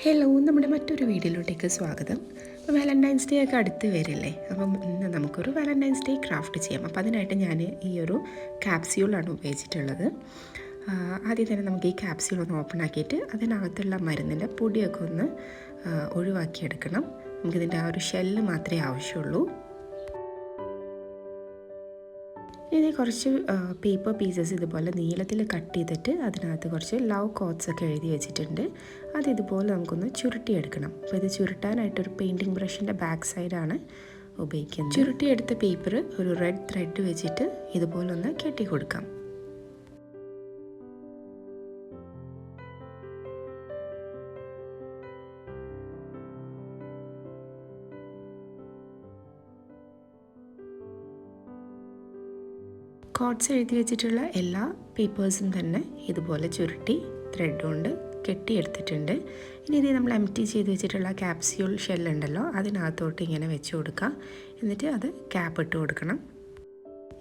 Hello, നമ്മുടെ മറ്റൊരു വീഡിയോയിലോട്ടേക്ക് സ്വാഗതം. അപ്പോൾ വാലന്റൈൻസ് ഡേ ഒക്കെ അടുത്ത് വരില്ലേ, അപ്പം ഇന്ന് നമുക്കൊരു വാലന്റൈൻസ് ഡേ ക്രാഫ്റ്റ് ചെയ്യാം. അപ്പോൾ അതിനായിട്ട് ഞാൻ ഈ ഒരു ക്യാപ്സ്യൂളാണ് ഉപയോഗിച്ചിട്ടുള്ളത്. ആദ്യം തന്നെ നമുക്ക് ഈ ക്യാപ്സ്യൂൾ ഒന്ന് ഓപ്പൺ ആക്കിയിട്ട് അതിനകത്തുള്ള മരുന്നിൻ്റെ പൊടിയൊക്കെ ഒന്ന് ഒഴിവാക്കിയെടുക്കണം. നമുക്കിതിൻ്റെ ആ ഒരു ഷെല്ല് മാത്രമേ ആവശ്യമുള്ളൂ. ഇനി കുറച്ച് പേപ്പർ പീസസ് ഇതുപോലെ നീളത്തിൽ കട്ട് ചെയ്തിട്ട് അതിനകത്ത് കുറച്ച് ലവ് കോട്ട്സ് ഒക്കെ എഴുതി വെച്ചിട്ടുണ്ട്. അത് ഇതുപോലെ നമുക്കൊന്ന് ചുരുട്ടിയെടുക്കണം. അപ്പോൾ ഇത് ചുരുട്ടാനായിട്ടൊരു പെയിൻറ്റിങ് ബ്രഷിൻ്റെ ബാക്ക് സൈഡാണ് ഉപയോഗിക്കുന്നത്. ചുരുട്ടിയെടുത്ത പേപ്പർ ഒരു റെഡ് ത്രെഡ് വെച്ചിട്ട് ഇതുപോലെ ഒന്ന് കെട്ടി കൊടുക്കാം. കോട്ട്സ് എഴുതി വെച്ചിട്ടുള്ള എല്ലാ പേപ്പേഴ്സും തന്നെ ഇതുപോലെ ചുരുട്ടി ത്രെഡ് കൊണ്ട് കെട്ടിയെടുത്തിട്ടുണ്ട്. ഇനി ഇത് നമ്മൾ എംപ്റ്റി ചെയ്ത് വെച്ചിട്ടുള്ള ക്യാപ്സ്യൂൾ ഷെല്ലുണ്ടല്ലോ, അതിനകത്തോട്ട് ഇങ്ങനെ വെച്ച് കൊടുക്കുക. എന്നിട്ട് അത് ക്യാപ്പ് ഇട്ട് കൊടുക്കണം.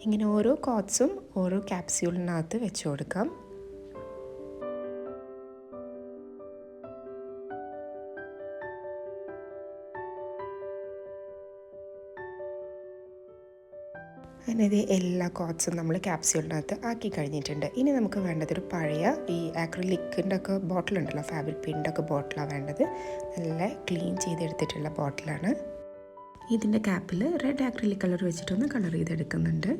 ഇങ്ങനെ ഓരോ കോട്ട്സും ഓരോ ക്യാപ്സ്യൂളിനകത്ത് വെച്ച് കൊടുക്കാം. അങ്ങനെ ഇത് എല്ലാ കോട്ട്സും നമ്മൾ ക്യാപ്സ്യൂളിനകത്ത് ആക്കി കഴിഞ്ഞിട്ടുണ്ട്. ഇനി നമുക്ക് വേണ്ടത് ഒരു പഴയ ഈ ആക്രിലിക്കിൻ്റെ ഒക്കെ ബോട്ടിലുണ്ടല്ലോ, ഫാബ്രിക് പെയിൻ്റിൻ്റെ ഒക്കെ ബോട്ടിലാണ് വേണ്ടത്. നല്ല ക്ലീൻ ചെയ്തെടുത്തിട്ടുള്ള ബോട്ടിലാണ്. ഇതിൻ്റെ ക്യാപ്പിൽ റെഡ് ആക്രിലിക് കളർ വെച്ചിട്ടൊന്ന് കളർ ചെയ്തെടുക്കുന്നുണ്ട്.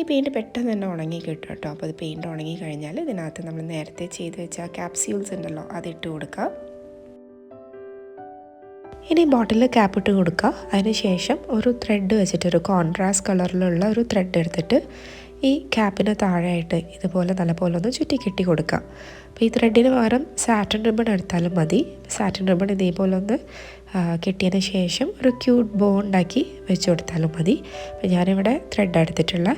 ഈ പെയിൻറ്റ് പെട്ടെന്ന് തന്നെ ഉണങ്ങി കിട്ടും കേട്ടോ. അപ്പോൾ അത് പെയിൻറ്റ് ഉണങ്ങി കഴിഞ്ഞാൽ ഇതിനകത്ത് നമ്മൾ നേരത്തെ ചെയ്ത് വെച്ച ക്യാപ്സ്യൂൾസ് ഉണ്ടല്ലോ, അതിട്ട് കൊടുക്കാം. ഇനി ബോട്ടിലിൽ ക്യാപ്പ് ഇട്ട് കൊടുക്കുക. അതിന് ശേഷം ഒരു ത്രെഡ് വെച്ചിട്ട് ഒരു കോൺട്രാസ്റ്റ് കളറിലുള്ള ഒരു ത്രെഡ് എടുത്തിട്ട് ഈ ക്യാപ്പിന് താഴെയായിട്ട് ഇതുപോലെ നല്ലപോലെ ഒന്ന് ചുറ്റി കെട്ടി കൊടുക്കുക. അപ്പോൾ ഈ ത്രെഡിന് പകരം സാറ്റിൻ റിബൺ എടുത്താലും മതി. സാറ്റിൻ റിബൺ ഇതേപോലെ ഒന്ന് കെട്ടിയതിന് ശേഷം ഒരു ക്യൂട്ട് ബോ ഉണ്ടാക്കി വെച്ച് കൊടുത്താലും മതി. അപ്പോൾ ഞാനിവിടെ ത്രെഡ് എടുത്തിട്ടുള്ള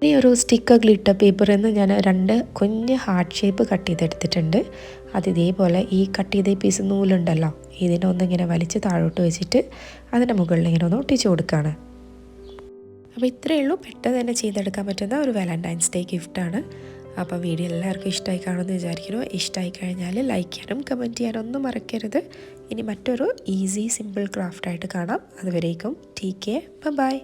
ഇനി ഒരു സ്റ്റിക്കർ ഗ്ലിറ്റർ പേപ്പറിൽ നിന്ന് ഞാൻ 2 കുഞ്ഞ് ഹാർട്ട് ഷേപ്പ് കട്ട് ചെയ്തെടുത്തിട്ടുണ്ട്. അത് ഇതേപോലെ ഈ കട്ട് ചെയ്ത പീസ് നൂലുണ്ടല്ലോ, ഇതിനൊന്നിങ്ങനെ വലിച്ച് താഴോട്ട് വെച്ചിട്ട് അതിൻ്റെ മുകളിൽ ഇങ്ങനെ ഒന്ന് ഒട്ടിച്ച് കൊടുക്കുകയാണ്. അപ്പോൾ ഇത്രയേ ഉള്ളൂ, പെട്ടെന്ന് തന്നെ ചെയ്തെടുക്കാൻ പറ്റുന്ന ഒരു വാലന്റൈൻസ് ഡേ ഗിഫ്റ്റാണ്. അപ്പോൾ വീഡിയോ എല്ലാവർക്കും ഇഷ്ടമായി കാണുമെന്ന് വിചാരിക്കുന്നു. ഇഷ്ടമായി കഴിഞ്ഞാൽ ലൈക്ക് ചെയ്യാനും കമൻറ്റ് ചെയ്യാനും ഒന്നും മറക്കരുത്. ഇനി മറ്റൊരു ഈസി സിമ്പിൾ ക്രാഫ്റ്റായിട്ട് കാണാം. അതുവരേക്കും ടേക്ക് കെയർ, ബൈ.